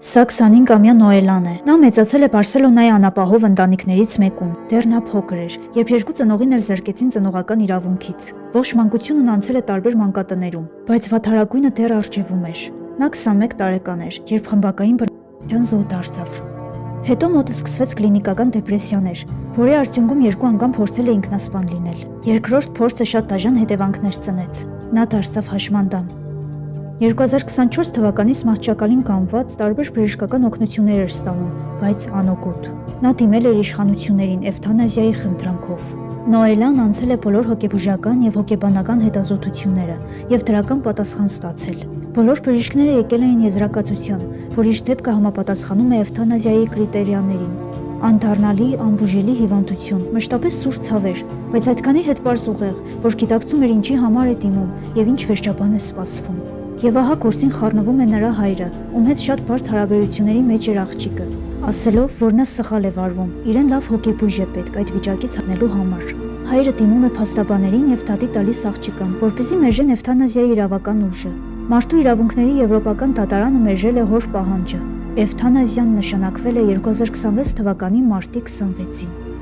Սա 25-ամյա Նոելան է։ Նա մեծացել է Բարսելոնայի անապահով ընտանիքներից մեկում։ Դեռ նա փոքր էր, երբ երկու ծնողիներ զրկեցին ծնողական իրավունքից։ Ողջ մանկությունն անցել է տարբեր մանկատներում, բայց վատթարագույնը դեռ առջևում էր։ Նա 21 տարեկան էր, երբ խմբակային բռնության զոհ դարձավ։ Հետո մոտը սկսվեց կլինիկական դեպրեսիաներ, որի արդյունքում երկու անգամ փորձել է ինքնասպան լինել։ Երկրորդ փորձը շատ դաժան հետևանքներ ծնեց։ Նա դարձավ հաշմանդամ։ 2024 թվականից մահճակալին կանված տարբեր բժշկական օգնություններ էր ստանում, բայց անօգուտ։ Նա դիմել էր իշխանություններին էվթանազիայի խնդրանքով։ Նոելան անցել է բոլոր հոգեբուժական եւ հոգեբանական հետազոտությունները եւ դրական պատասխան ստացել։ Բոլոր բժիշկները եկել էին եզրակացության, որ իր դեպքը համապատասխանում է էվթանազիայի կրիտերիաներին։ Անդառնալի, անբուժելի հիվանդություն, մշտապես սուր ցավեր, բայց այդքանի հետ պարզ ուղեղ, որ գիտակցում էր ինչի համար է դիմում եւ ինչ վերջաբան է սպասվում։ Եվ ահա գործին խառնվում է նրա հայրը, ում հետ շատ բարդ հարաբերությունների մեջ էր աղջիկը, ասելով, որ նա սխալ է վարվում, իրեն լավ հոգեբույժ է պետք այդ վիճակից հանելու համար։ Հայրը դիմում է փաստաբաներին եւ դատի տալիս աղջկան, որպեսզի մերժեն էվթանազիայի իրավական ուժը։ Մարդու իրավունքների եվրոպական դատարանը մերժել է հոր պահանջը։ Էվթանազիան նշանակվել է 2026 թվականի մարտի 26-ին։